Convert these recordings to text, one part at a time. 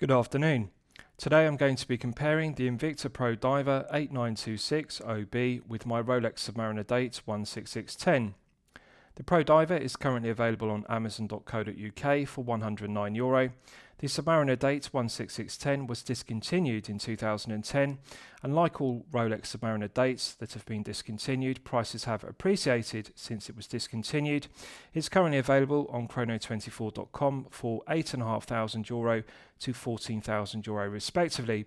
Good afternoon. Today I'm going to be comparing the Invicta Pro Diver 8926 OB with my Rolex Submariner date 16610. The Pro Diver is currently available on amazon.co.uk for €109. The Submariner date 16610 was discontinued in 2010, and like all Rolex Submariner dates that have been discontinued, prices have appreciated since it was discontinued. It's currently available on chrono24.com for €8,500 to €14,000 respectively.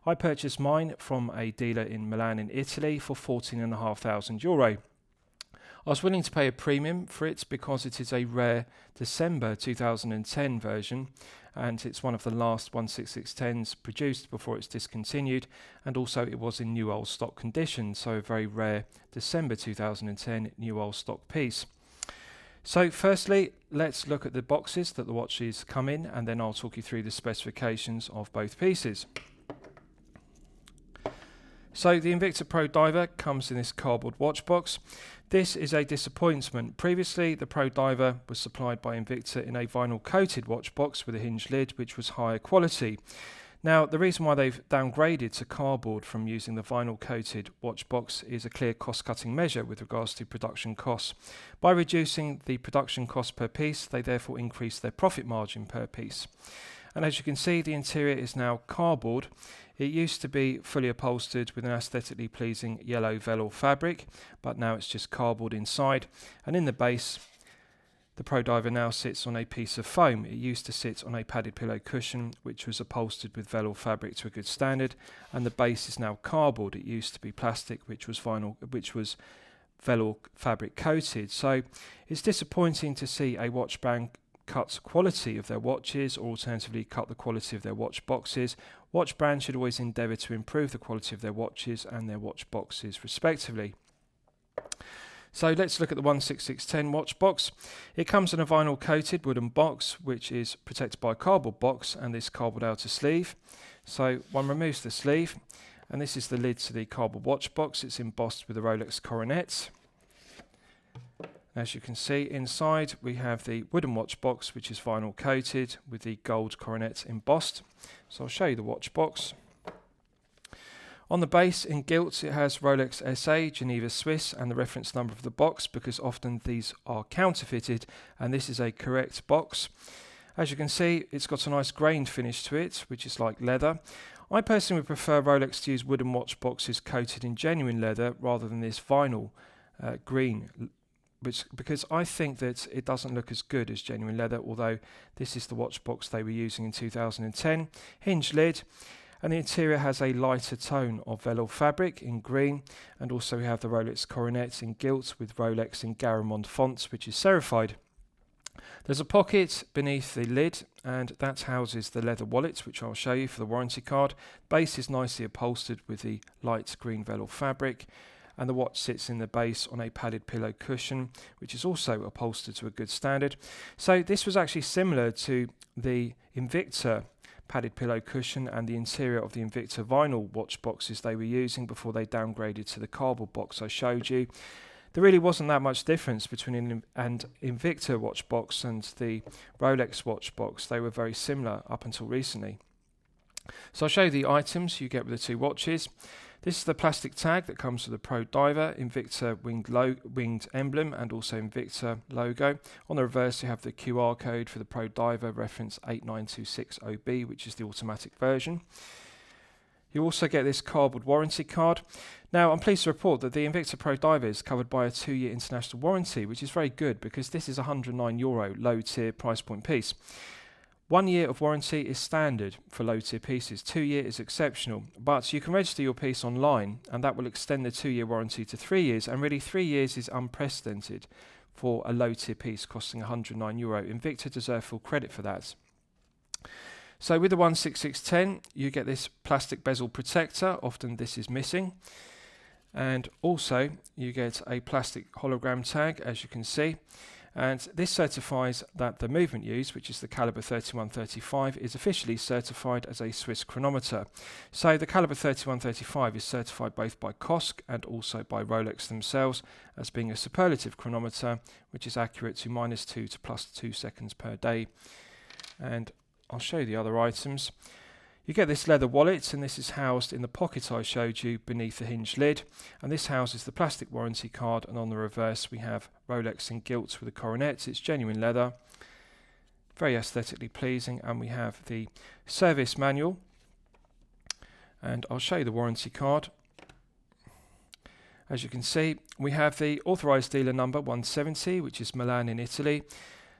I purchased mine from a dealer in Milan in Italy for €14,500. I was willing to pay a premium for it because it is a rare December 2010 version, and it's one of the last 16610s produced before it's discontinued, and also it was in new old stock condition, so a very rare December 2010 new old stock piece. So firstly, let's look at the boxes that the watches come in, and then I'll talk you through the specifications of both pieces. So the Invicta Pro Diver comes in this cardboard watch box. This is a disappointment. Previously, the Pro Diver was supplied by Invicta in a vinyl coated watch box with a hinged lid, which was higher quality. Now, the reason why they've downgraded to cardboard from using the vinyl coated watch box is a clear cost cutting measure with regards to production costs. By reducing the production cost per piece, they therefore increase their profit margin per piece. And as you can see, the interior is now cardboard. It used to be fully upholstered with an aesthetically pleasing yellow velour fabric, but now it's just cardboard inside. And in the base, the Pro Diver now sits on a piece of foam. It used to sit on a padded pillow cushion, which was upholstered with velour fabric to a good standard, and the base is now cardboard. It used to be plastic, which was velour fabric coated. So it's disappointing to see a watch brand cut quality of their watches, or alternatively cut the quality of their watch boxes. Watch brands should always endeavour to improve the quality of their watches and their watch boxes respectively. So let's look at the 16610 watch box. It comes in a vinyl coated wooden box which is protected by a cardboard box and this cardboard outer sleeve. So one removes the sleeve, and this is the lid to the cardboard watch box. It's embossed with a Rolex coronet. As you can see, inside we have the wooden watch box, which is vinyl coated with the gold coronet embossed. So I'll show you the watch box. On the base in gilt it has Rolex SA, Geneva Swiss, and the reference number of the box, because often these are counterfeited and this is a correct box. As you can see, it's got a nice grained finish to it, which is like leather. I personally would prefer Rolex to use wooden watch boxes coated in genuine leather rather than this vinyl green, because I think that it doesn't look as good as genuine leather, although this is the watch box they were using in 2010. Hinged lid, and the interior has a lighter tone of velour fabric in green, and also we have the Rolex coronet in gilt with Rolex in Garamond fonts, which is serified. There's a pocket beneath the lid, and that houses the leather wallet, which I'll show you for the warranty card. Base is nicely upholstered with the light green velour fabric, and the watch sits in the base on a padded pillow cushion, which is also upholstered to a good standard. So this was actually similar to the Invicta padded pillow cushion and the interior of the Invicta vinyl watch boxes they were using before they downgraded to the cardboard box I showed you. There really wasn't that much difference between an Invicta watch box and the Rolex watch box. They were very similar up until recently. So I'll show you the items you get with the two watches. This is the plastic tag that comes with the Pro Diver, Invicta winged emblem, and also Invicta logo. On the reverse you have the QR code for the Pro Diver, reference 8926 OB, which is the automatic version. You also get this cardboard warranty card. Now I'm pleased to report that the Invicta Pro Diver is covered by a 2-year international warranty, which is very good because this is a €109 low tier price point piece. 1 year of warranty is standard for low tier pieces. 2 year is exceptional, but you can register your piece online and that will extend the 2-year warranty to 3 years, and really 3 years is unprecedented for a low tier piece costing €109. Invicta deserve full credit for that. So with the 16610 you get this plastic bezel protector, often this is missing, and also you get a plastic hologram tag, as you can see. And this certifies that the movement used, which is the caliber 3135, is officially certified as a Swiss chronometer. So the caliber 3135 is certified both by COSC and also by Rolex themselves as being a superlative chronometer, which is accurate to -2 to +2 seconds per day. And I'll show you the other items. You get this leather wallet, and this is housed in the pocket I showed you beneath the hinged lid, and this houses the plastic warranty card, and on the reverse we have Rolex in gilt with a coronet. It's genuine leather, very aesthetically pleasing, and we have the service manual, and I'll show you the warranty card. As you can see, we have the authorised dealer number 170, which is Milan in Italy.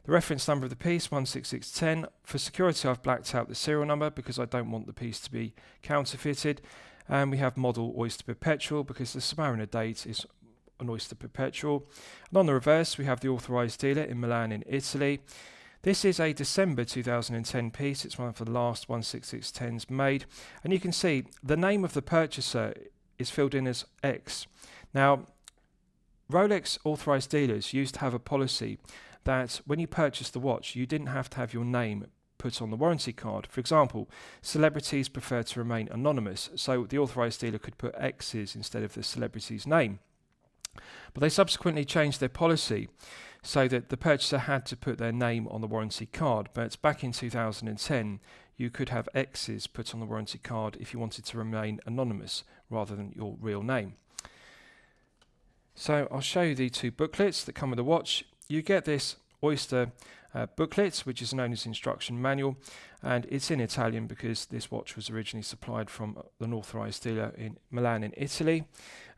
The reference number of the piece 16610. For security, I've blacked out the serial number because I don't want the piece to be counterfeited. And we have model Oyster Perpetual because the Submariner date is an Oyster Perpetual. And on the reverse, we have the authorised dealer in Milan in Italy. This is a December 2010 piece. It's one of the last 16610s made. And you can see the name of the purchaser is filled in as X. Now, Rolex authorised dealers used to have a policy that when you purchased the watch, you didn't have to have your name put on the warranty card. For example, celebrities prefer to remain anonymous, so the authorised dealer could put X's instead of the celebrity's name. But they subsequently changed their policy so that the purchaser had to put their name on the warranty card. But back in 2010, you could have X's put on the warranty card if you wanted to remain anonymous rather than your real name. So I'll show you the two booklets that come with the watch. You get this Oyster booklet, which is known as instruction manual, and it's in Italian because this watch was originally supplied from an authorised dealer in Milan in Italy.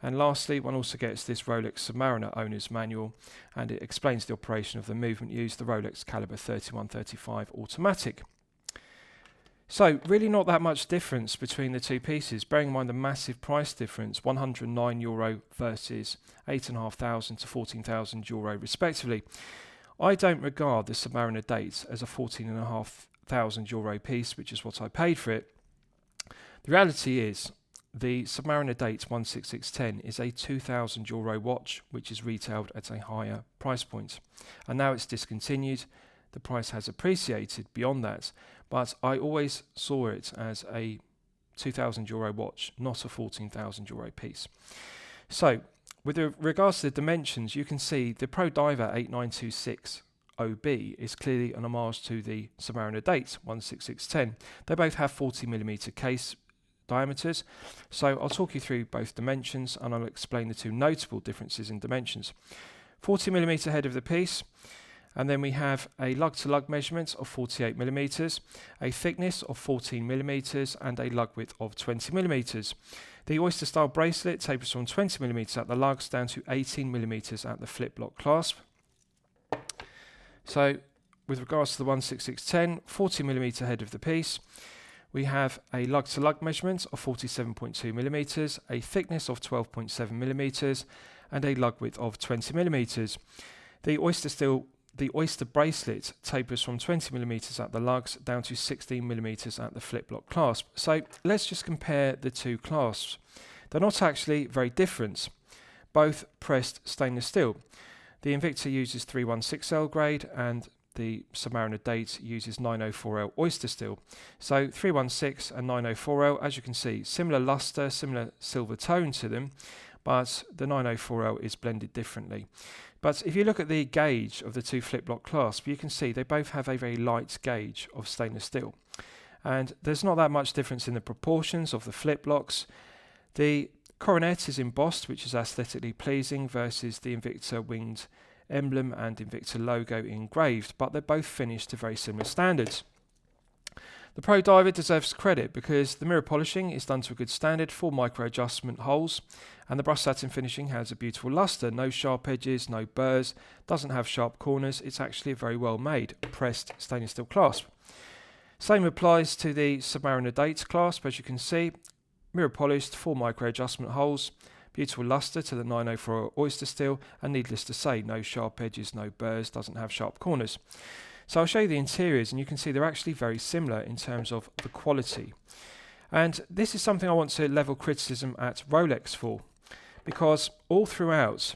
And lastly, one also gets this Rolex Submariner owner's manual, and it explains the operation of the movement used, the Rolex caliber 3135 automatic. So really not that much difference between the two pieces, bearing in mind the massive price difference, €109 versus €8,500 to €14,000 respectively. I don't regard the Submariner date as a €14,500 piece, which is what I paid for it. The reality is the Submariner date 16610 is a €2,000 watch, which is retailed at a higher price point. And now it's discontinued. The price has appreciated beyond that, but I always saw it as a €2,000 watch, not a €14,000 piece. So, with regards to the dimensions, you can see the Pro Diver 8926 OB is clearly an homage to the Submariner date 16610. They both have 40mm case diameters, so I'll talk you through both dimensions and I'll explain the two notable differences in dimensions. 40mm head of the piece. And then we have a lug-to-lug measurement of 48mm, a thickness of 14mm, and a lug width of 20mm. The Oyster-style bracelet tapers from 20mm at the lugs down to 18mm at the flip-lock clasp. So, with regards to the 16610, 40mm head of the piece, we have a lug-to-lug measurement of 47.2mm, a thickness of 12.7mm, and a lug width of 20mm. The Oyster bracelet tapers from 20mm at the lugs down to 16mm at the flip-lock clasp. So let's just compare the two clasps. They're not actually very different, both pressed stainless steel. The Invicta uses 316L grade and the Submariner date uses 904L Oyster steel. So 316 and 904L, as you can see, similar luster, similar silver tone to them, but the 904L is blended differently. But if you look at the gauge of the two flip-lock clasps, you can see they both have a very light gauge of stainless steel. And there's not that much difference in the proportions of the flip-locks. The coronet is embossed, which is aesthetically pleasing, versus the Invicta winged emblem and Invicta logo engraved, but they're both finished to very similar standards. The Pro Diver deserves credit because the mirror polishing is done to a good standard, 4 micro adjustment holes, and the brushed satin finishing has a beautiful luster, no sharp edges, no burrs, doesn't have sharp corners. It's actually a very well made pressed stainless steel clasp. Same applies to the Submariner date clasp, as you can see, mirror polished, 4 micro adjustment holes, beautiful luster to the 904 Oyster steel, and needless to say, no sharp edges, no burrs, doesn't have sharp corners. So I'll show you the interiors, and you can see they're actually very similar in terms of the quality. And this is something I want to level criticism at Rolex for, because all throughout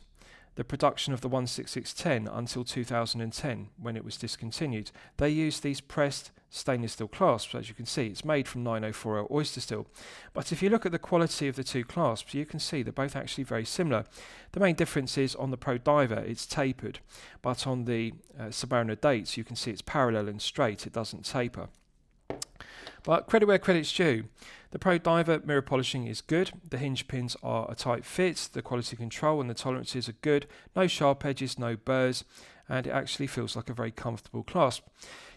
the production of the 16610 until 2010, when it was discontinued, they used these pressed stainless steel clasps. As you can see, it's made from 904L Oyster steel. But if you look at the quality of the two clasps, you can see they're both actually very similar. The main difference is on the Pro Diver, it's tapered, but on the Submariner dates, you can see it's parallel and straight, it doesn't taper. But credit where credit's due. The Pro Diver mirror polishing is good, the hinge pins are a tight fit, the quality control and the tolerances are good, no sharp edges, no burrs, and it actually feels like a very comfortable clasp.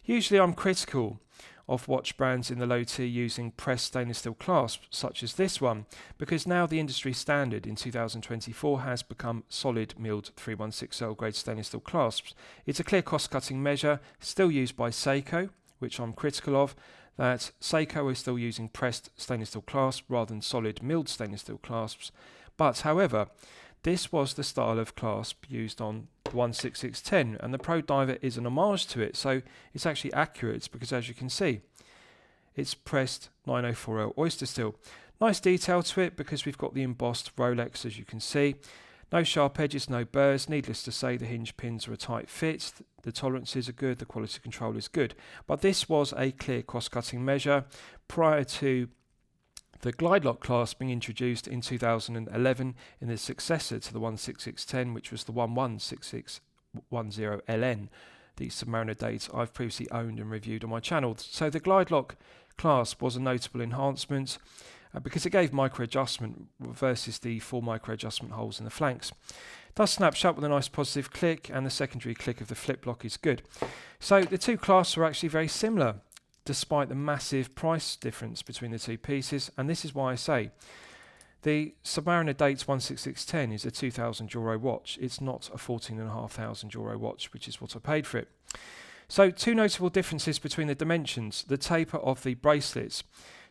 Usually I'm critical of watch brands in the low tier using pressed stainless steel clasps such as this one, because now the industry standard in 2024 has become solid milled 316L grade stainless steel clasps. It's a clear cost cutting measure, still used by Seiko, which I'm critical of, that Seiko is still using pressed stainless steel clasps rather than solid milled stainless steel clasps. But however, this was the style of clasp used on the 16610, and the Pro Diver is an homage to it, so it's actually accurate because, as you can see, it's pressed 904L oyster steel. Nice detail to it because we've got the embossed Rolex, as you can see. No sharp edges, no burrs. Needless to say, the hinge pins are a tight fit. The tolerances are good, the quality control is good. But this was a clear cost-cutting measure prior to the glide lock clasp being introduced in 2011 in the successor to the 16610, which was the 116610LN, the Submariner date I've previously owned and reviewed on my channel. So the glide lock clasp was a notable enhancement because it gave micro adjustment versus the 4 micro adjustment holes in the flanks. It does snap shut with a nice positive click, and the secondary click of the flip lock is good. So the two clasps are actually very similar despite the massive price difference between the two pieces, and this is why I say the Submariner Dates 16610 is a €2,000 watch. It's not a €14,500 watch, which is what I paid for it. So two notable differences between the dimensions: the taper of the bracelets.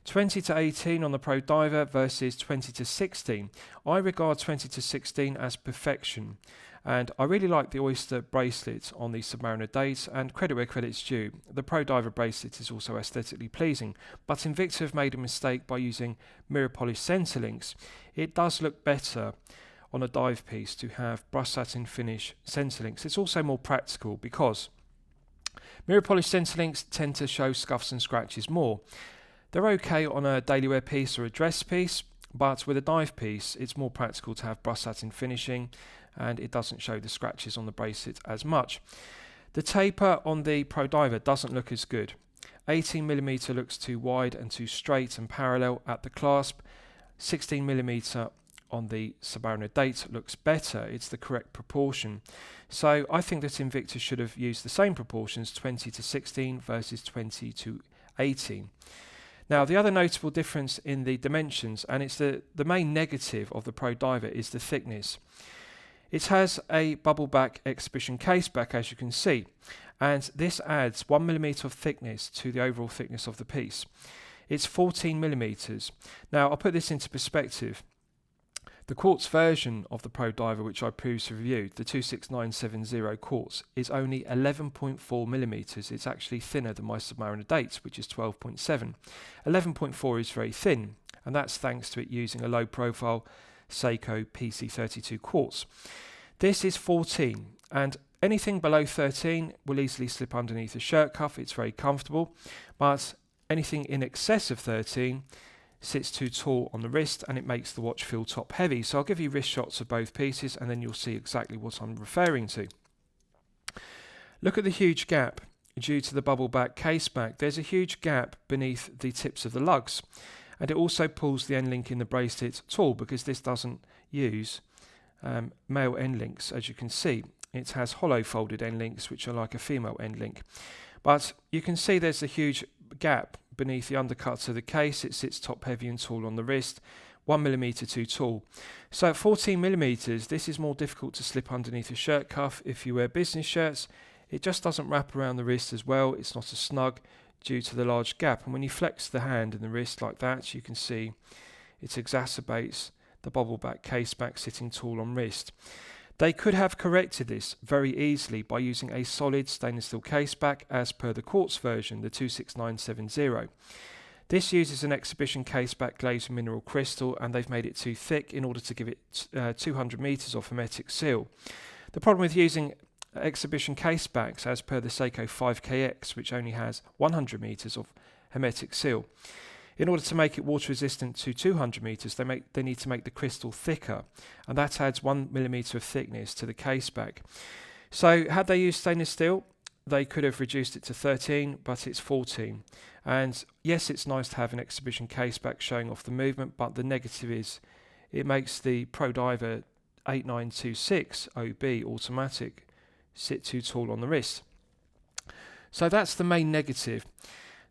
20 to 18 on the Pro Diver versus 20 to 16. I regard 20 to 16 as perfection, and I really like the oyster bracelet on the Submariner Date, and credit where credit's due. The Pro Diver bracelet is also aesthetically pleasing, but Invicta have made a mistake by using mirror polished centre links. It does look better on a dive piece to have brushed satin finish centre links. It's also more practical because mirror polished centre links tend to show scuffs and scratches more. They're okay on a daily wear piece or a dress piece, but with a dive piece it's more practical to have brushed satin finishing, and it doesn't show the scratches on the bracelet as much. The taper on the Pro Diver doesn't look as good. 18mm looks too wide and too straight and parallel at the clasp. 16mm on the Submariner Date looks better. It's the correct proportion. So I think that Invicta should have used the same proportions, 20 to 16 versus 20 to 18. Now, the other notable difference in the dimensions, and it's the main negative of the Pro Diver, is the thickness. It has a bubble back exhibition case back, as you can see, and this adds 1mm of thickness to the overall thickness of the piece. It's 14mm. Now, I'll put this into perspective. The quartz version of the Pro Diver, which I previously reviewed, the 26970 quartz, is only 11.4mm. It's actually thinner than my Submariner Date, which is 12.7. 11.4 is very thin, and that's thanks to it using a low profile Seiko PC32 quartz. This is 14, and anything below 13 will easily slip underneath a shirt cuff. It's very comfortable, but anything in excess of 13 sits too tall on the wrist, and it makes the watch feel top heavy. So I'll give you wrist shots of both pieces and then you'll see exactly what I'm referring to. Look at the huge gap due to the bubble back case back. There's a huge gap beneath the tips of the lugs, and it also pulls the end link in the bracelet tall because this doesn't use male end links. As you can see, it has hollow folded end links which are like a female end link, but you can see there's a huge gap beneath the undercuts of the case. It sits top heavy and tall on the wrist, 1mm too tall. So at 14mm, this is more difficult to slip underneath a shirt cuff. If you wear business shirts, it just doesn't wrap around the wrist as well. It's not as snug due to the large gap, and when you flex the hand and the wrist like that, you can see it exacerbates the bubble back case back sitting tall on wrist. They could have corrected this very easily by using a solid stainless steel case back as per the quartz version, the 26970. This uses an exhibition case back glazed with mineral crystal, and they've made it too thick in order to give it 200 meters of hermetic seal. The problem with using exhibition case backs as per the Seiko 5KX, which only has 100 meters of hermetic seal, in order to make it water resistant to 200 meters, they need to make the crystal thicker, and that adds 1mm of thickness to the case back. So had they used stainless steel, they could have reduced it to 13, but it's 14. And yes, it's nice to have an exhibition case back showing off the movement, but the negative is it makes the Pro Diver 8926 OB automatic sit too tall on the wrist. So that's the main negative.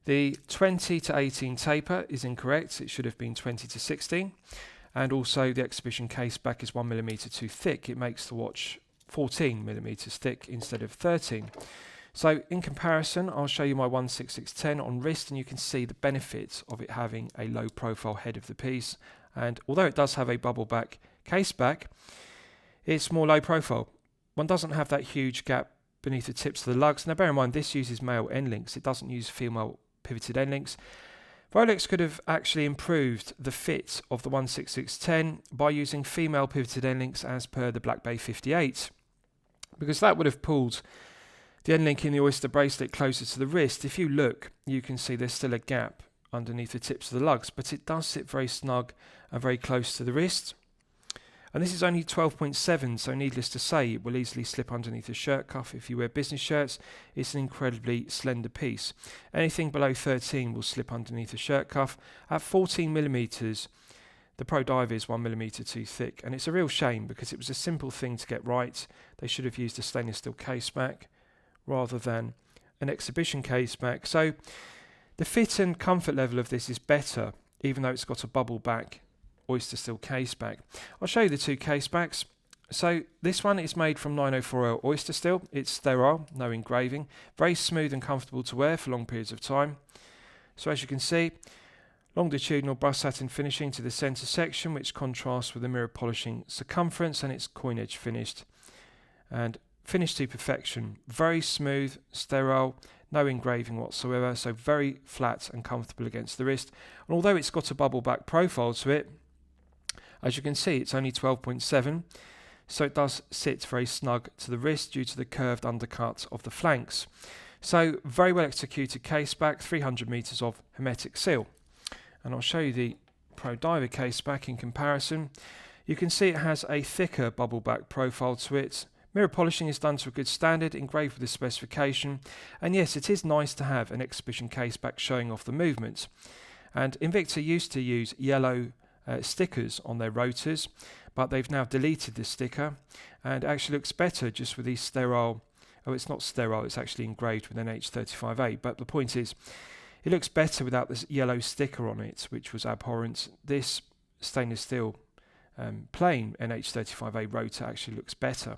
The 20 to 18 taper is incorrect. It should have been 20 to 16. And also the exhibition case back is 1mm too thick. It makes the watch 14mm thick instead of 13. So in comparison, I'll show you my 16610 on wrist, and you can see the benefits of it having a low profile head of the piece. And although it does have a bubble back case back, it's more low profile. One doesn't have that huge gap beneath the tips of the lugs. Now bear in mind, this uses male end links. It doesn't use female pivoted end links. Rolex could have actually improved the fit of the 16610 by using female pivoted end links as per the Black Bay 58, because that would have pulled the end link in the oyster bracelet closer to the wrist. If you look, you can see there's still a gap underneath the tips of the lugs, but it does sit very snug and very close to the wrist. And this is only 12.7, so needless to say, it will easily slip underneath a shirt cuff. If you wear business shirts, it's an incredibly slender piece. Anything below 13 will slip underneath a shirt cuff. At 14mm, the Pro Diver is 1mm too thick, and it's a real shame because it was a simple thing to get right. They should have used a stainless steel case back rather than an exhibition case back. So the fit and comfort level of this is better, even though it's got a bubble back oyster steel case back. I'll show you the two case backs. So this one is made from 9040 oyster steel. It's sterile, no engraving, very smooth and comfortable to wear for long periods of time. So as you can see, longitudinal brush satin finishing to the center section, which contrasts with the mirror polishing circumference, and it's coin edge finished and finished to perfection. Very smooth, sterile, no engraving whatsoever, so very flat and comfortable against the wrist. And although it's got a bubble back profile to it, as you can see, it's only 12.7, so it does sit very snug to the wrist due to the curved undercut of the flanks. So very well executed case back, 300 meters of hermetic seal. And I'll show you the Pro Diver case back in comparison. You can see it has a thicker bubble back profile to it. Mirror polishing is done to a good standard, engraved with the specification. And yes, it is nice to have an exhibition case back showing off the movements. And Invicta used to use yellow stickers on their rotors, but they've now deleted this sticker, and it actually looks better just with these sterile, oh, it's not sterile, it's actually engraved with an H35A, but the point is, it looks better without this yellow sticker on it, which was abhorrent. This stainless steel plain NH35A rotor actually looks better.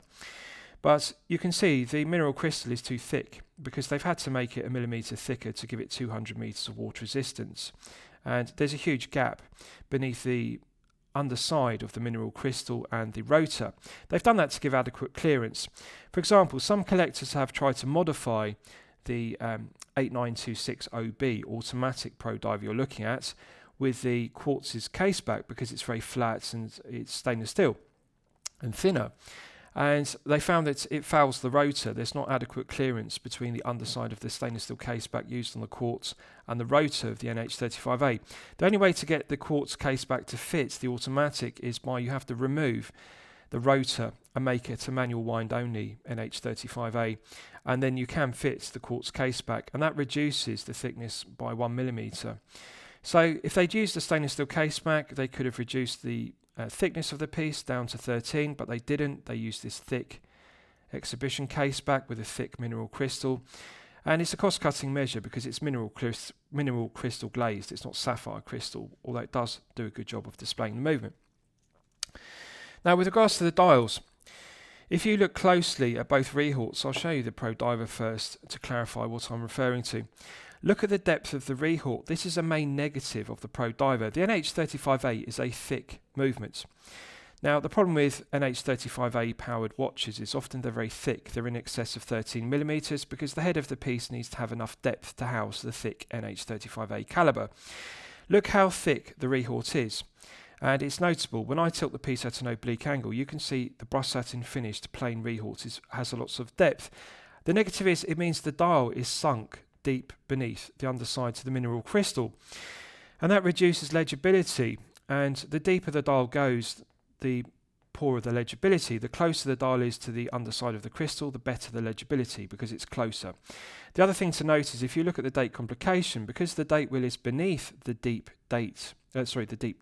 But you can see the mineral crystal is too thick because they've had to make it 1mm thicker to give it 200 meters of water resistance. And there's a huge gap beneath the underside of the mineral crystal and the rotor. They've done that to give adequate clearance. For example, some collectors have tried to modify the 8926 OB automatic Pro Diver you're looking at with the quartz's case back because it's very flat and it's stainless steel and thinner. And they found that it fouls the rotor. There's not adequate clearance between the underside of the stainless steel case back used on the quartz and the rotor of the NH35A. The only way to get the quartz case back to fit the automatic is by you have to remove the rotor and make it a manual wind only NH35A, and then you can fit the quartz case back, and that reduces the thickness by 1mm. So if they'd used the stainless steel case back, they could have reduced the thickness of the piece down to 13, but they didn't. They used this thick exhibition case back with a thick mineral crystal, and it's a cost-cutting measure because it's mineral crystal glazed. It's not sapphire crystal, although it does do a good job of displaying the movement. Now, with regards to the dials, if you look closely at both Rehorts, I'll show you the Pro Diver first to clarify what I'm referring to. Look at the depth of the Rehort. This is a main negative of the Pro Diver. The NH35A is a thick movement. Now, the problem with NH35A powered watches is often they're very thick. They're in excess of 13mm because the head of the piece needs to have enough depth to house the thick NH35A caliber. Look how thick the Rehort is. And it's notable, when I tilt the piece at an oblique angle, you can see the brush satin finished plain Rehort has a lots of depth. The negative is it means the dial is sunk deep beneath the undersides of the mineral crystal, and that reduces legibility. And the deeper the dial goes, the poorer the legibility. The closer the dial is to the underside of the crystal, the better the legibility because it's closer. The other thing to note is if you look at the date complication, because the date wheel is beneath the deep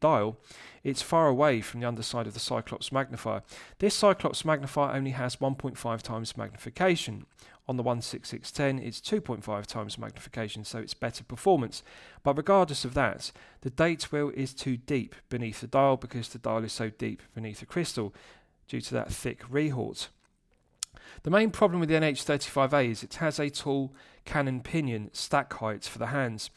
dial, it's far away from the underside of the Cyclops magnifier. This Cyclops magnifier only has 1.5 times magnification. On the 16610, it's 2.5 times magnification, so it's better performance. But regardless of that, the date wheel is too deep beneath the dial because the dial is so deep beneath the crystal due to that thick rehort. The main problem with the NH35A is it has a tall cannon pinion stack height for the hands.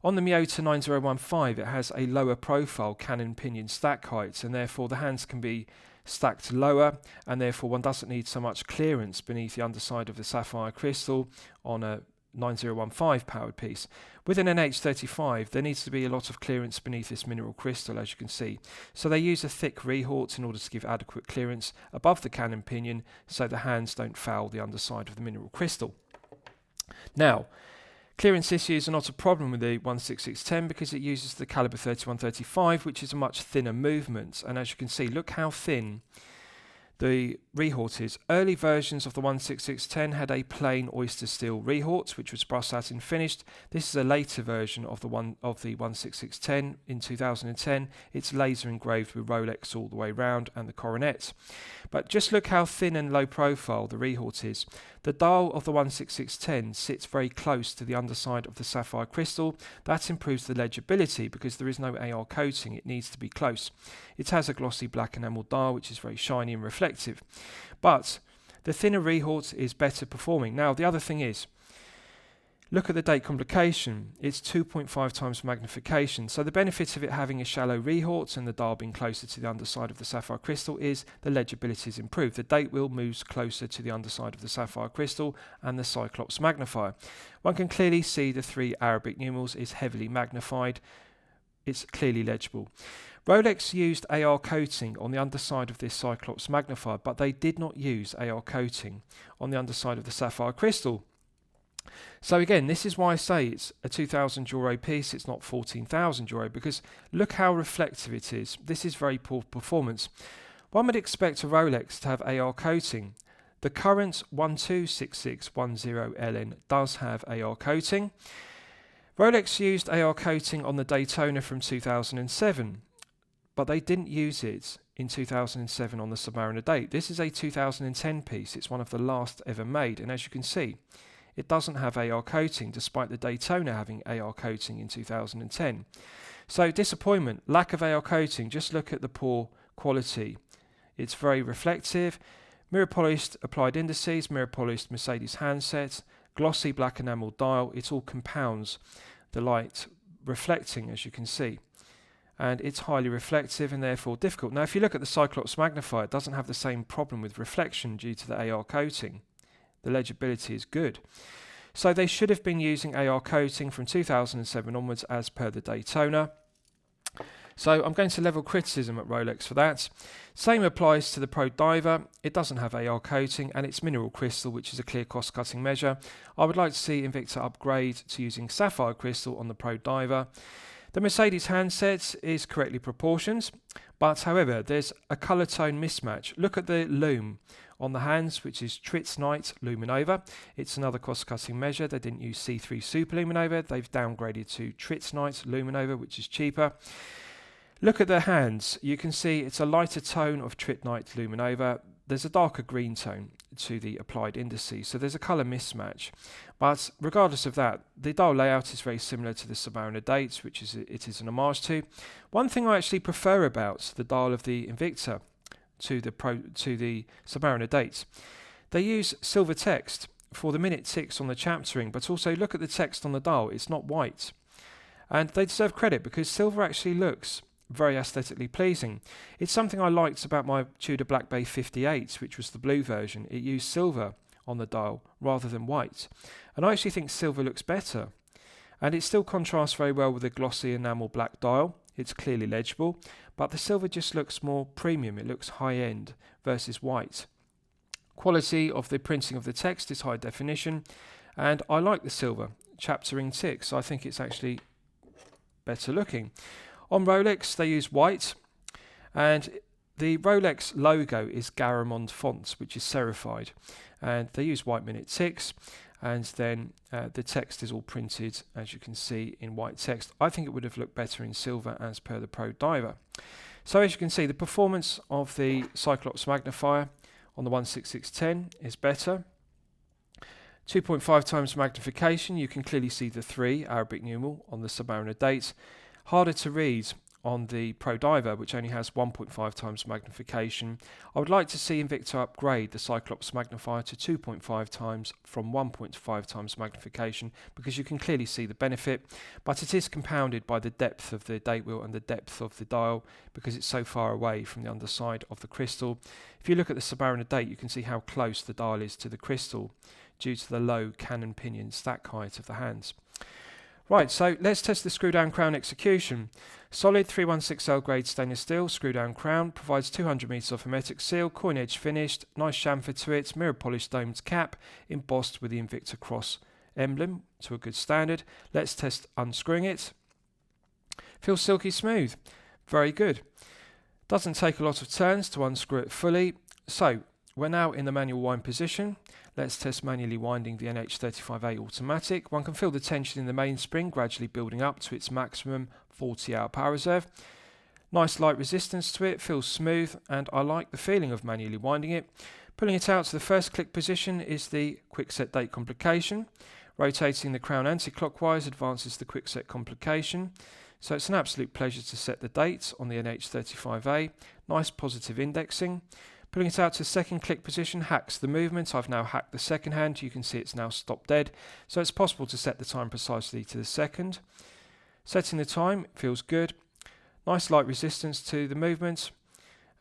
On the Miyota 9015, it has a lower profile cannon pinion stack height, and therefore the hands can be stacked lower, and therefore one doesn't need so much clearance beneath the underside of the sapphire crystal on a 9015 powered piece. With an NH35, there needs to be a lot of clearance beneath this mineral crystal, as you can see. So they use a thick rehort in order to give adequate clearance above the cannon pinion so the hands don't foul the underside of the mineral crystal. Now, clearance issues are not a problem with the 16610 because it uses the caliber 3135, which is a much thinner movement. And as you can see, look how thin the rehort is. Early versions of the 16610 had a plain oyster steel rehort, which was brass satin finished. This is a later version of the 16610 in 2010. It's laser engraved with Rolex all the way round and the coronet. But just look how thin and low profile the rehort is. The dial of the 16610 sits very close to the underside of the sapphire crystal. That improves the legibility because there is no AR coating. It needs to be close. It has a glossy black enamel dial which is very shiny and reflective. But the thinner rehort is better performing. Now the other thing is, look at the date complication. It's 2.5 times magnification. So the benefit of it having a shallow rehort and the dial being closer to the underside of the sapphire crystal is the legibility is improved. The date wheel moves closer to the underside of the sapphire crystal and the Cyclops magnifier. One can clearly see the 3 Arabic numerals is heavily magnified. It's clearly legible. Rolex used AR coating on the underside of this Cyclops magnifier, but they did not use AR coating on the underside of the sapphire crystal. So again, this is why I say it's a €2,000 piece, it's not €14,000, because look how reflective it is. This is very poor performance. One would expect a Rolex to have AR coating. The current 126610LN does have AR coating. Rolex used AR coating on the Daytona from 2007, but they didn't use it in 2007 on the Submariner date. This is a 2010 piece, it's one of the last ever made, and as you can see, it doesn't have AR coating despite the Daytona having AR coating in 2010. So disappointment, lack of AR coating, just look at the poor quality. It's very reflective, mirror polished applied indices, mirror polished Mercedes handset, glossy black enamel dial, it all compounds the light reflecting as you can see. And it's highly reflective and therefore difficult. Now if you look at the Cyclops magnifier, it doesn't have the same problem with reflection due to the AR coating. The legibility is good. So they should have been using AR coating from 2007 onwards as per the Daytona. So I'm going to level criticism at Rolex for that. Same applies to the Pro Diver. It doesn't have AR coating and it's mineral crystal, which is a clear cost cutting measure. I would like to see Invicta upgrade to using sapphire crystal on the Pro Diver. The Mercedes handset is correctly proportioned, but however there's a colour tone mismatch. Look at the lume on the hands, which is Tritznite Luminova. It's another cost-cutting measure. They didn't use C3 Super Luminova. They've downgraded to Tritznite Luminova, which is cheaper. Look at the hands. You can see it's a lighter tone of Tritznite Luminova. There's a darker green tone to the applied indices, so there's a colour mismatch. But regardless of that, the dial layout is very similar to the Submariner dates, which it is an homage to. One thing I actually prefer about the dial of the Invicta to the Submariner dates, they use silver text for the minute ticks on the chaptering, but also look at the text on the dial, it's not white. And they deserve credit because silver actually looks very aesthetically pleasing. It's something I liked about my Tudor Black Bay 58, which was the blue version. It used silver on the dial rather than white. And I actually think silver looks better. And it still contrasts very well with the glossy enamel black dial. It's clearly legible, but the silver just looks more premium. It looks high-end versus white. Quality of the printing of the text is high definition, and I like the silver chaptering ticks. I think it's actually better looking. On Rolex, they use white, and The Rolex logo is Garamond font, which is serified, and they use white minute ticks, and then the text is all printed, as you can see, in white text. I think it would have looked better in silver as per the Pro Diver. So as you can see, the performance of the Cyclops magnifier on the 16610 is better. 2.5 times magnification, you can clearly see the 3 Arabic numeral on the Submariner date. Harder to read on the Pro Diver, which only has 1.5 times magnification. I would like to see Invicta upgrade the Cyclops magnifier to 2.5 times from 1.5 times magnification, because you can clearly see the benefit, but it is compounded by the depth of the date wheel and the depth of the dial, because it's so far away from the underside of the crystal. If you look at the Submariner date, you can see how close the dial is to the crystal due to the low cannon pinion stack height of the hands. Right, so let's test the screw down crown execution. Solid 316L grade stainless steel screw down crown, provides 200 meters of hermetic seal, coin edge finished, nice chamfer to it, mirror polished domed cap, embossed with the Invicta cross emblem to a good standard. Let's test unscrewing it. Feels silky smooth, very good. Doesn't take a lot of turns to unscrew it fully. So we're now in the manual wind position. Let's test manually winding the NH35A automatic. One can feel the tension in the mainspring gradually building up to its maximum 40-hour power reserve. Nice light resistance to it, feels smooth, and I like the feeling of manually winding it. Pulling it out to the first click position is the quick set date complication. Rotating the crown anti-clockwise advances the quick set complication. So it's an absolute pleasure to set the date on the NH35A. Nice positive indexing. Pulling it out to the second click position hacks the movement. I've now hacked the second hand. You can see it's now stopped dead. So it's possible to set the time precisely to the second. Setting the time, it feels good. Nice light resistance to the movement.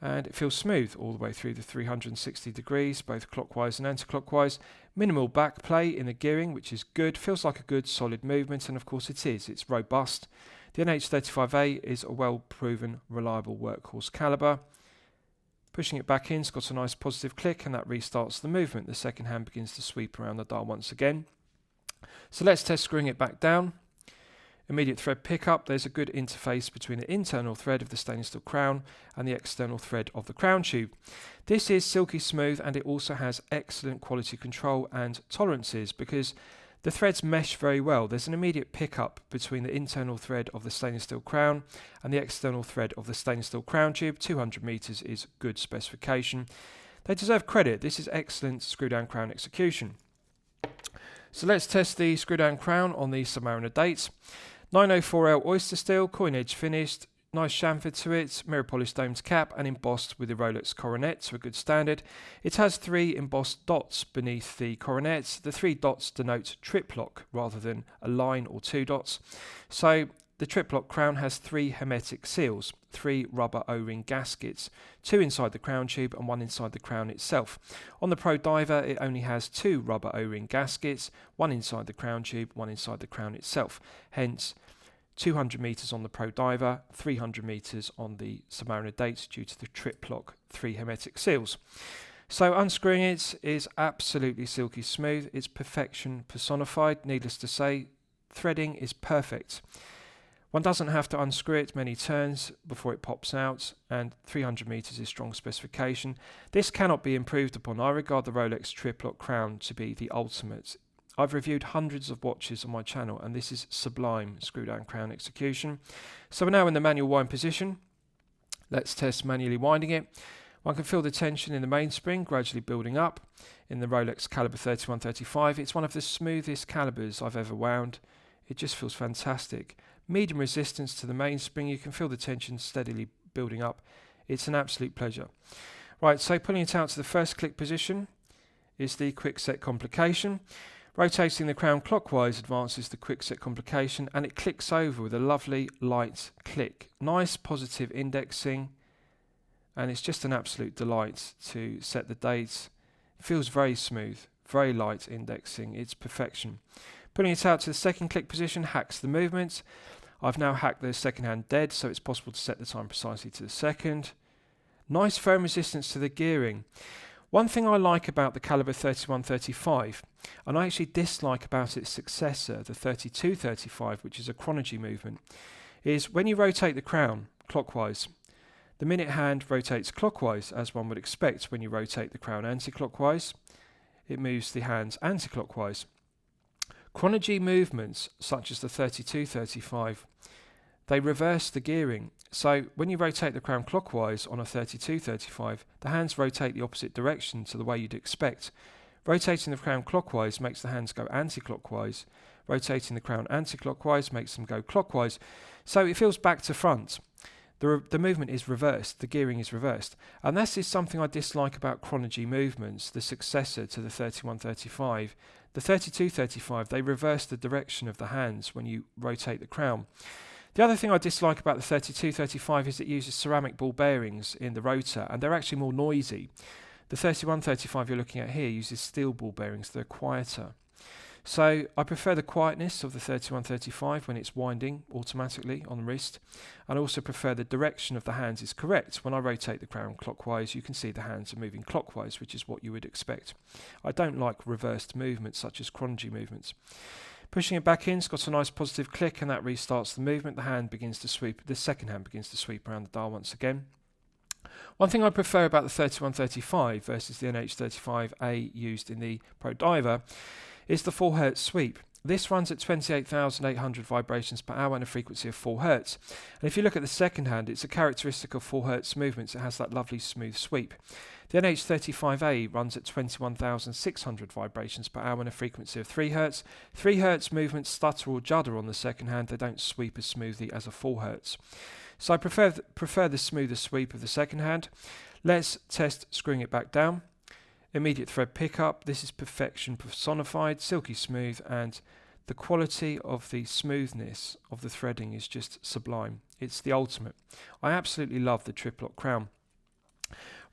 And it feels smooth all the way through the 360 degrees, both clockwise and anti-clockwise. Minimal back play in the gearing, which is good. Feels like a good solid movement, and of course it is. It's robust. The NH35A is a well-proven, reliable workhorse caliber. Pushing it back in, it's got a nice positive click, and that restarts the movement. The second hand begins to sweep around the dial once again. So let's test screwing it back down. Immediate thread pickup. There's a good interface between the internal thread of the stainless steel crown and the external thread of the crown tube. This is silky smooth, and it also has excellent quality control and tolerances because the threads mesh very well. There's an immediate pickup between the internal thread of the stainless steel crown and the external thread of the stainless steel crown tube. 200 meters is good specification. They deserve credit. This is excellent screw down crown execution. So let's test the screw down crown on the Submariner dates. 904L oyster steel, coin edge finished, nice chamfer to it, mirror polished domed cap, and embossed with the Rolex coronet to a good standard. It has 3 embossed dots beneath the coronet. The 3 dots denote trip lock rather than a line or 2 dots. So the trip lock crown has 3 hermetic seals, 3 rubber O-ring gaskets, 2 inside the crown tube and 1 inside the crown itself. On the Pro Diver, it only has 2 rubber O-ring gaskets, 1 inside the crown tube, 1 inside the crown itself. Hence, 200 meters on the Pro Diver, 300 meters on the Submariner dates due to the trip lock 3 hermetic seals. So unscrewing it is absolutely silky smooth. It's perfection personified. Needless to say, threading is perfect. One doesn't have to unscrew it many turns before it pops out, and 300 meters is strong specification. This cannot be improved upon. I regard the Rolex trip lock crown to be the ultimate. I've reviewed hundreds of watches on my channel, and this is sublime screw down crown execution. So we're now in the manual wind position. Let's test manually winding it. One can feel the tension in the mainspring gradually building up in the Rolex caliber 3135. It's one of the smoothest calibers I've ever wound. It just feels fantastic. Medium resistance to the mainspring. You can feel the tension steadily building up. It's an absolute pleasure. Right, so pulling it out to the first click position is the quick set complication. Rotating the crown clockwise advances the quick set complication, and it clicks over with a lovely light click. Nice positive indexing, and it's just an absolute delight to set the dates. It feels very smooth, very light indexing. It's perfection. Pulling it out to the second click position hacks the movement. I've now hacked the second hand dead, so it's possible to set the time precisely to the second. Nice firm resistance to the gearing. One thing I like about the caliber 3135, and I actually dislike about its successor, the 3235, which is a chronology movement, is when you rotate the crown clockwise, The minute hand rotates clockwise, as one would expect when you rotate the crown anti-clockwise. It moves the hands anti-clockwise. Chronology movements, such as the 32-35, they reverse the gearing. So when you rotate the crown clockwise on a 32-35, the hands rotate the opposite direction to the way you'd expect. Rotating the crown clockwise makes the hands go anti-clockwise. Rotating the crown anti-clockwise makes them go clockwise. So it feels back to front. The movement is reversed, the gearing is reversed. And this is something I dislike about chronology movements, the successor to the 31-35. The 32-35, they reverse the direction of the hands when you rotate the crown. The other thing I dislike about the 32-35 is it uses ceramic ball bearings in the rotor, and they're actually more noisy. The 31-35 you're looking at here uses steel ball bearings, they're quieter. So I prefer the quietness of the 31-35 when it's winding automatically on the wrist, and I also prefer the direction of the hands is correct. When I rotate the crown clockwise, you can see the hands are moving clockwise, which is what you would expect. I don't like reversed movements such as chronology movements. Pushing it back in, it's got a nice positive click, and that restarts the movement. The hand begins to sweep, the second hand begins to sweep around the dial once again. One thing I prefer about the 31-35 versus the NH35A used in the Pro Diver is the 4 Hz sweep. This runs at 28,800 vibrations per hour and a frequency of 4 Hz. And if you look at the second hand, it's a characteristic of 4 Hz movements. It has that lovely smooth sweep. The NH35A runs at 21,600 vibrations per hour and a frequency of 3 Hz. 3 Hz movements stutter or judder on the second hand. They don't sweep as smoothly as a 4 Hz. So I prefer the smoother sweep of the second hand. Let's test screwing it back down. Immediate thread pickup. This is perfection personified, silky smooth, and the quality of the smoothness of the threading is just sublime. It's the ultimate. I absolutely love the triplock crown.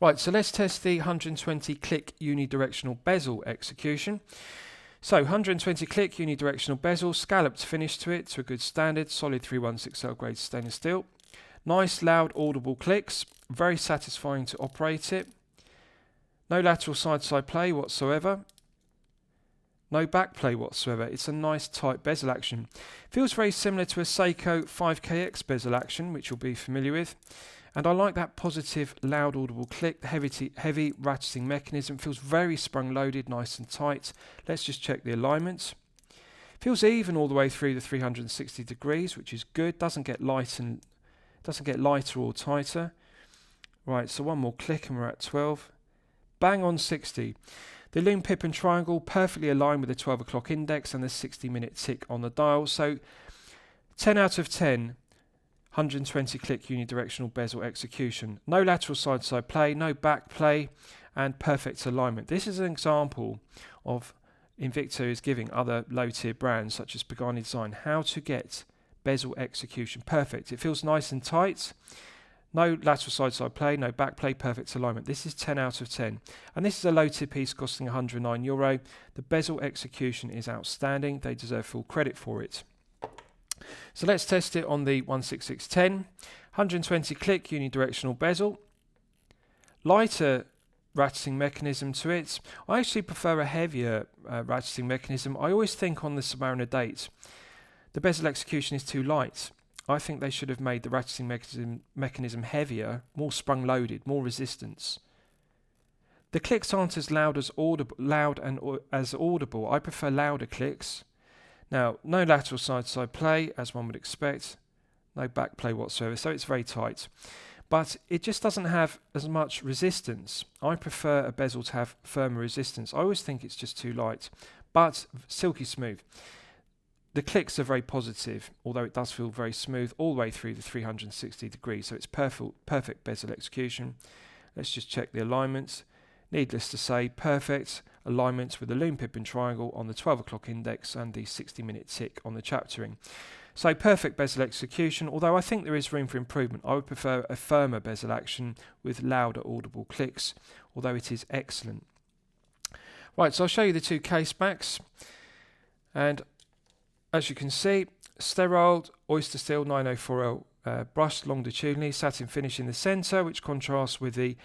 Right, so let's test the 120 click unidirectional bezel execution. So 120 click unidirectional bezel, scalloped finish to it to a good standard, solid 316L grade stainless steel. Nice loud audible clicks, very satisfying to operate it. No lateral side-side play whatsoever. No back play whatsoever. It's a nice tight bezel action. Feels very similar to a Seiko 5KX bezel action, which you'll be familiar with. And I like that positive, loud, audible click. The heavy ratcheting mechanism feels very sprung-loaded, nice and tight. Let's just check the alignment. Feels even all the way through the 360 degrees, which is good. Doesn't get lighter or tighter. Right, so one more click and we're at 12. Bang on 60. The loom pip and triangle perfectly aligned with the 12 o'clock index and the 60-minute tick on the dial. So 10 out of 10, 120 click unidirectional bezel execution. No lateral side-side play, no back play, and perfect alignment. This is an example of Invicta is giving other low-tier brands such as Pagani Design how to get bezel execution perfect. It feels nice and tight. No lateral side-side play, no back play, perfect alignment. This is 10 out of 10. And this is a low-tier piece costing €109. The bezel execution is outstanding. They deserve full credit for it. So let's test it on the 16610. 120 click unidirectional bezel. Lighter ratcheting mechanism to it. I actually prefer a heavier ratcheting mechanism. I always think on the Submariner date, the bezel execution is too light. I think they should have made the ratcheting mechanism heavier, more sprung-loaded, more resistance. The clicks aren't as loud and audible. I prefer louder clicks. Now, no lateral side-to-side play, as one would expect. No back play whatsoever, so it's very tight. But it just doesn't have as much resistance. I prefer a bezel to have firmer resistance. I always think it's just too light, but silky smooth. The clicks are very positive, although it does feel very smooth all the way through the 360 degrees, so it's perfect bezel execution. Let's just check the alignments. Needless to say, perfect alignment with the loom pip and triangle on the 12 o'clock index and the 60-minute tick on the chaptering. So perfect bezel execution, although I think there is room for improvement. I would prefer a firmer bezel action with louder audible clicks, although it is excellent. Right, so I'll show you the two case backs. And as you can see, sterile oyster steel 904L brushed longitudinally, satin finish in the centre, which contrasts with the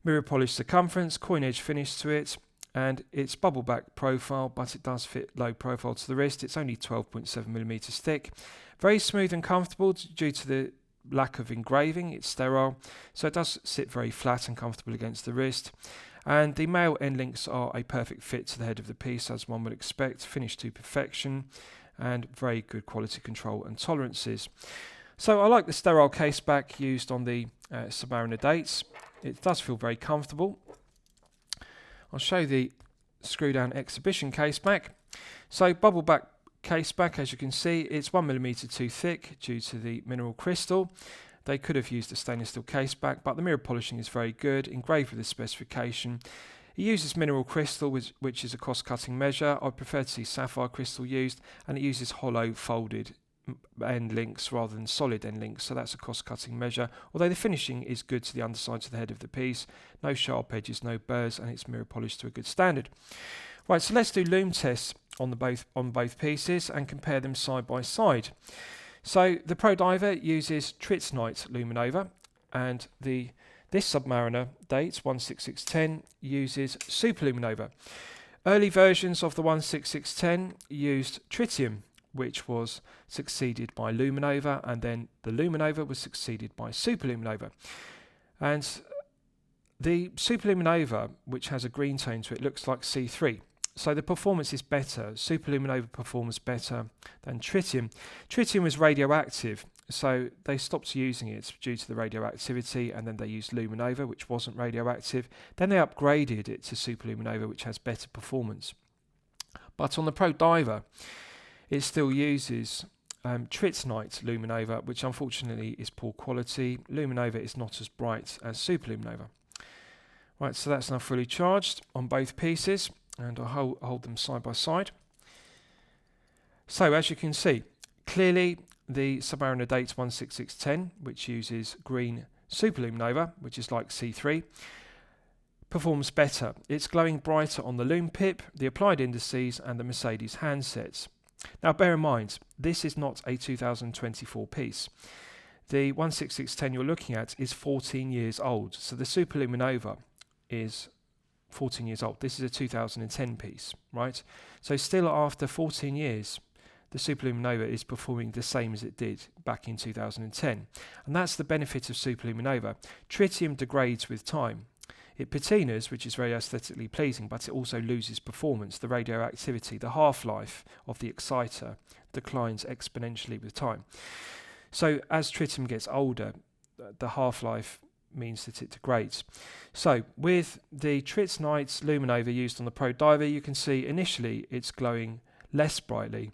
mirror polished circumference, coin edge finish to it, and it's bubble back profile, but it does fit low profile to the wrist. It's only 12.7mm thick. Very smooth and comfortable due to the lack of engraving, it's sterile, so it does sit very flat and comfortable against the wrist. And the male end links are a perfect fit to the head of the piece, as one would expect, finished to perfection, and very good quality control and tolerances. So I like the sterile case back used on the Submariner dates. It does feel very comfortable. I'll show the screw down exhibition case back. So bubble back case back, as you can see, it's 1mm too thick due to the mineral crystal. They could have used a stainless steel case back, but the mirror polishing is very good, engraved with the specification. It uses mineral crystal, which is a cost-cutting measure. I prefer to see sapphire crystal used, and it uses hollow folded end links rather than solid end links, so that's a cost-cutting measure. Although the finishing is good to the undersides of the head of the piece, no sharp edges, no burrs, and it's mirror polished to a good standard. Right, so let's do lume tests on both pieces and compare them side by side. So the Pro Diver uses Trittonite Luminova, and this Submariner date 16610 uses Super Luminova. Early versions of the 16610 used tritium, which was succeeded by Luminova, and then the Luminova was succeeded by Super Luminova. And the Super Luminova, which has a green tone to it, looks like C3. So the performance is better. Super Luminova performs better than tritium. Tritium was radioactive, so they stopped using it due to the radioactivity, and then they used Luminova, which wasn't radioactive. Then they upgraded it to Super Luminova, which has better performance. But on the Pro Diver, it still uses Trittonite Luminova, which unfortunately is poor quality. Luminova is not as bright as Super Luminova. Right, so that's now fully charged on both pieces, and I'll hold them side by side. So as you can see, clearly the Submariner date 16610, which uses green Super Luminova, which is like C3, performs better. It's glowing brighter on the lume pip, the applied indices, and the Mercedes handsets. Now bear in mind, this is not a 2024 piece. The 16610 you're looking at is 14 years old, so the Super Luminova is 14 years old. This is a 2010 piece, right? So still after 14 years, the Super Luminova is performing the same as it did back in 2010. And that's the benefit of Super Luminova. Tritium degrades with time. It patinas, which is very aesthetically pleasing, but it also loses performance. The radioactivity, the half-life of the exciter declines exponentially with time. So as tritium gets older, the half-life means that it degrades. So with the Trittonite Luminova used on the Pro Diver, you can see initially it's glowing less brightly.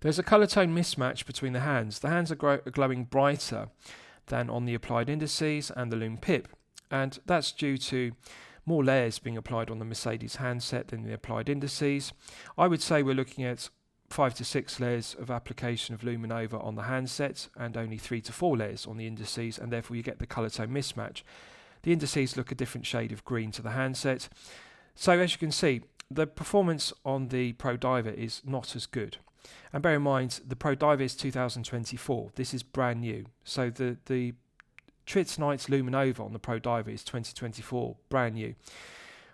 There's a colour tone mismatch between the hands. The hands are glowing brighter than on the applied indices and the lume pip, and that's due to more layers being applied on the Mercedes handset than the applied indices. I would say we're looking at 5 to 6 layers of application of Luminova on the handset and only 3 to 4 layers on the indices, and therefore you get the colour tone mismatch. The indices look a different shade of green to the handset. So as you can see, the performance on the Pro Diver is not as good. And bear in mind, the Pro Diver is 2024. This is brand new. So the Trittonite Luminova on the Pro Diver is 2024, brand new.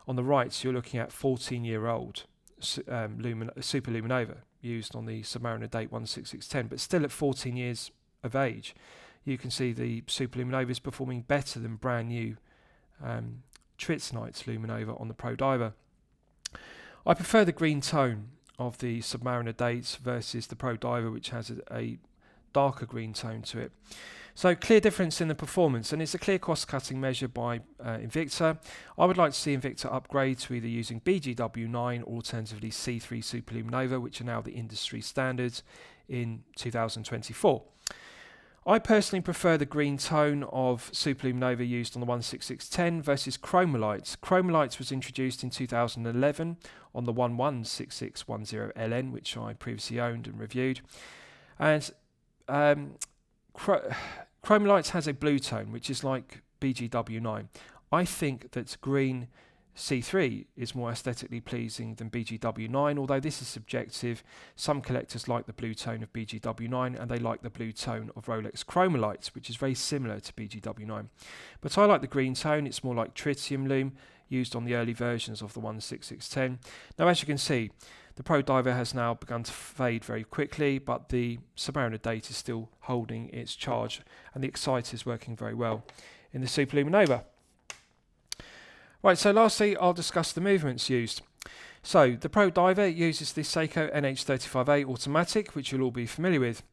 On the right, you're looking at 14-year-old Super Luminova used on the Submariner date 16610, but still at 14 years of age, you can see the Super Luminova is performing better than brand new Trittonite Luminova on the Pro Diver. I prefer the green tone of the Submariner dates versus the Pro Diver, which has a darker green tone to it. So clear difference in the performance, and it's a clear cost-cutting measure by Invicta. I would like to see Invicta upgrade to either using BGW9 or alternatively C3 Super Luminova, which are now the industry standards in 2024. I personally prefer the green tone of Super Luminova used on the 16610 versus Chromalites. Chromalites was introduced in 2011 on the 116610LN, which I previously owned and reviewed. And Chromalites has a blue tone, which is like BGW9. I think that green C3 is more aesthetically pleasing than BGW9, although this is subjective. Some collectors like the blue tone of BGW9 and they like the blue tone of Rolex Chromalites, which is very similar to BGW9. But I like the green tone. It's more like tritium lume used on the early versions of the 16610. Now, as you can see, The Pro Diver has now begun to fade very quickly, but the Submariner date is still holding its charge, and the Exciter is working very well in the Superluminova. Right, so lastly, I'll discuss the movements used. So, the Pro Diver uses the Seiko NH35A automatic, which you'll all be familiar with.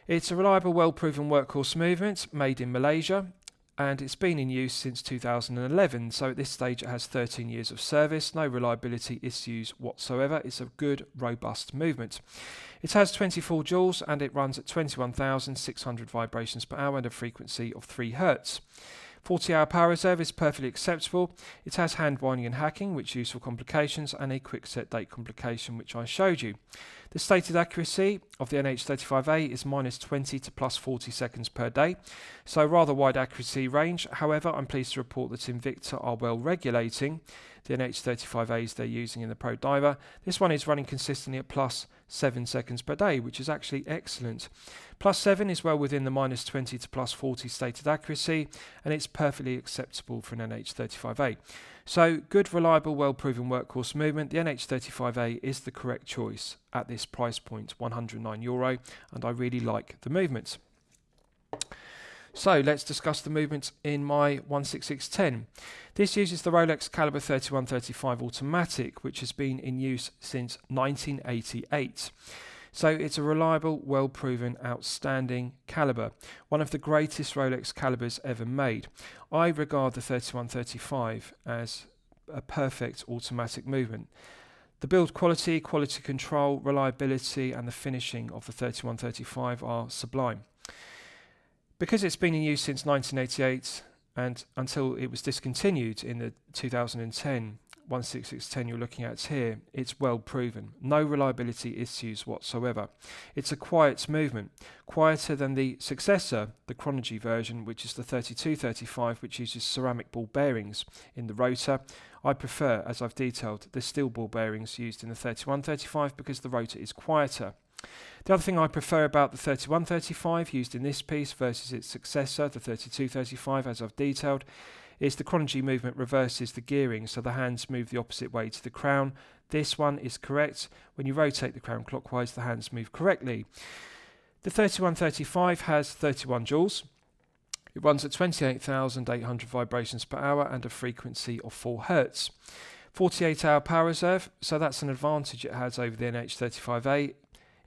It's a reliable, well-proven workhorse movement made in Malaysia, and it's been in use since 2011, so at this stage it has 13 years of service, no reliability issues whatsoever. It's a good, robust movement. It has 24 joules and it runs at 21,600 vibrations per hour and a frequency of 3 Hz. 40-hour power reserve is perfectly acceptable. It has hand winding and hacking, which is used for complications, and a quick set date complication, which I showed you. The stated accuracy of the NH35A is -20 to +40 seconds per day, so rather wide accuracy range. However, I'm pleased to report that Invicta are well regulating the NH35As they're using in the Pro Diver. This one is running consistently at +7 seconds per day, which is actually excellent. +7 is well within the -20 to +40 stated accuracy, and it's perfectly acceptable for an NH35A. So, good, reliable, well-proven workhorse movement. The NH35A is the correct choice at this price point, €109, and I really like the movement. So let's discuss the movement in my 16610. This uses the Rolex Caliber 3135 automatic, which has been in use since 1988. So it's a reliable, well-proven, outstanding caliber, one of the greatest Rolex calibers ever made. I regard the 3135 as a perfect automatic movement. The build quality, quality control, reliability and the finishing of the 3135 are sublime. Because it's been in use since 1988 and until it was discontinued in the 2010 16610 you're looking at here, it's well proven. No reliability issues whatsoever. It's a quiet movement, quieter than the successor, the Chronology version, which is the 3235, which uses ceramic ball bearings in the rotor. I prefer, as I've detailed, the steel ball bearings used in the 3135 because the rotor is quieter. The other thing I prefer about the 3135 used in this piece versus its successor, the 3235, as I've detailed, is the Chronology movement reverses the gearing, so the hands move the opposite way to the crown. This one is correct. When you rotate the crown clockwise, the hands move correctly. The 3135 has 31 joules. It runs at 28,800 vibrations per hour and a frequency of 4 Hz. 48-hour power reserve, so that's an advantage it has over the NH35A.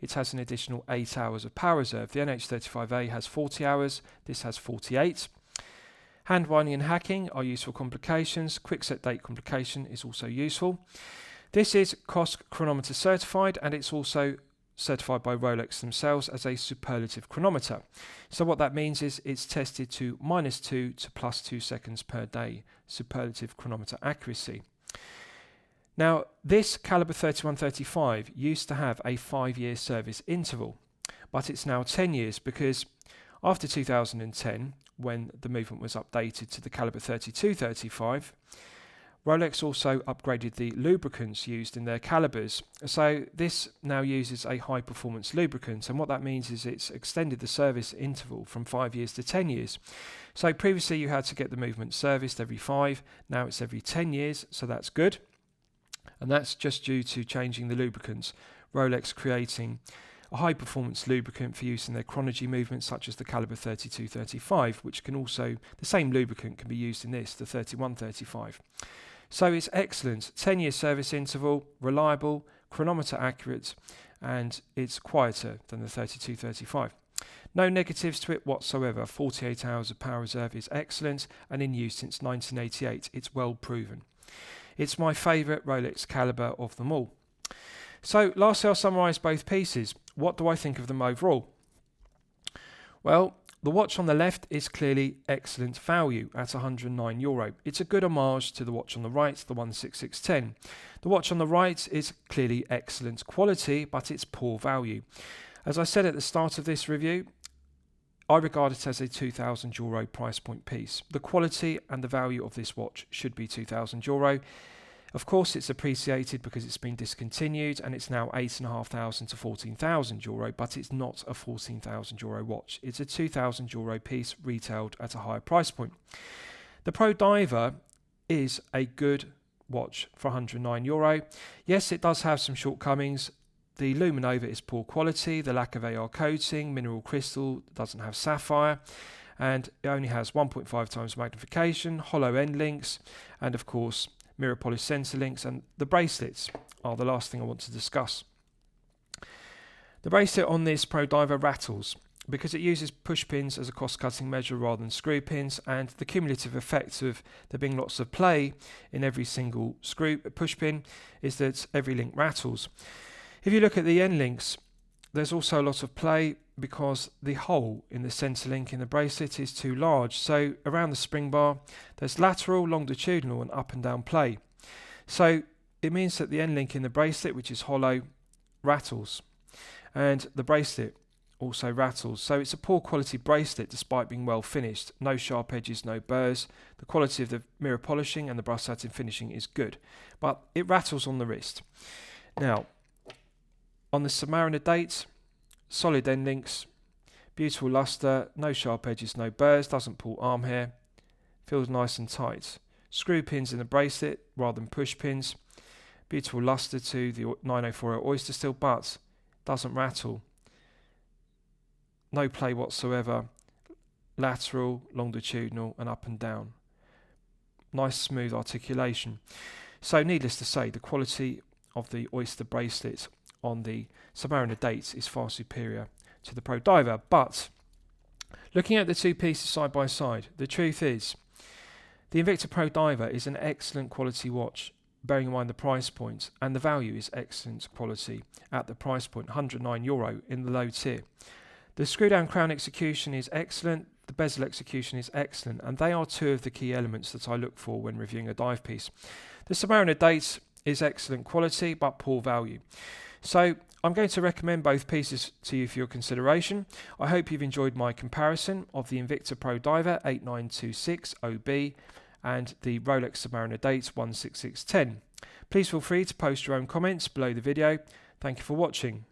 It has an additional 8 hours of power reserve. The NH35A has 40 hours, this has 48. Hand winding and hacking are useful complications. Quick set date complication is also useful. This is COSC chronometer certified, and it's also certified by Rolex themselves as a superlative chronometer. So what that means is it's tested to -2 to +2 seconds per day, superlative chronometer accuracy. Now, this Caliber 3135 used to have a 5-year service interval, but it's now 10 years because after 2010, when the movement was updated to the Caliber 3235, Rolex also upgraded the lubricants used in their calibers. So this now uses a high performance lubricant, and what that means is it's extended the service interval from 5 years to 10 years. So previously you had to get the movement serviced every 5, now it's every 10 years, so that's good. And that's just due to changing the lubricants, Rolex creating a high-performance lubricant for use in their chronology movements, such as the Caliber 3235, which can also, the same lubricant can be used in this, the 3135. So it's excellent, 10-year service interval, reliable, chronometer accurate, and it's quieter than the 3235. No negatives to it whatsoever. 48 hours of power reserve is excellent, and in use since 1988. It's well proven. It's my favourite Rolex caliber of them all. So lastly, I'll summarise both pieces. What do I think of them overall? Well, the watch on the left is clearly excellent value at €109. It's a good homage to the watch on the right, the 16610. The watch on the right is clearly excellent quality, but it's poor value. As I said at the start of this review, I regard it as a €2,000 price point piece. The quality and the value of this watch should be €2,000. Of course, it's appreciated because it's been discontinued and it's now €8,500 to €14,000, but it's not a €14,000 watch. It's a €2,000 piece retailed at a higher price point. The Pro Diver is a good watch for €109. Yes, it does have some shortcomings. The Luminova is poor quality, the lack of AR coating, mineral crystal, doesn't have sapphire, and it only has 1.5 times magnification, hollow end links, and of course mirror polished sensor links. And the bracelets are the last thing I want to discuss. The bracelet on this Pro Diver rattles because it uses push pins as a cost-cutting measure rather than screw pins, and the cumulative effect of there being lots of play in every single push pin is that every link rattles. If you look at the end links, there's also a lot of play because the hole in the centre link in the bracelet is too large. So around the spring bar, there's lateral, longitudinal and up and down play. So it means that the end link in the bracelet, which is hollow, rattles. And the bracelet also rattles. So it's a poor quality bracelet despite being well finished. No sharp edges, no burrs. The quality of the mirror polishing and the brush satin finishing is good. But it rattles on the wrist. Now, on the Submariner dates, solid end links, beautiful luster, no sharp edges, no burrs, doesn't pull arm hair, feels nice and tight. Screw pins in the bracelet rather than push pins. Beautiful luster to the 9040 oyster steel, but doesn't rattle. No play whatsoever. Lateral, longitudinal and up and down. Nice smooth articulation. So needless to say, the quality of the oyster bracelet on the Submariner dates is far superior to the Pro Diver. But looking at the two pieces side by side, the truth is the Invicta Pro Diver is an excellent quality watch, bearing in mind the price point, and the value is excellent quality at the price point, €109 in the low tier. The screw down crown execution is excellent, the bezel execution is excellent, and they are two of the key elements that I look for when reviewing a dive piece. The Submariner dates is excellent quality but poor value. So I'm going to recommend both pieces to you for your consideration. I hope you've enjoyed my comparison of the Invicta Pro Diver 8926 OB and the Rolex Submariner dates 16610. Please feel free to post your own comments below the video. Thank you for watching.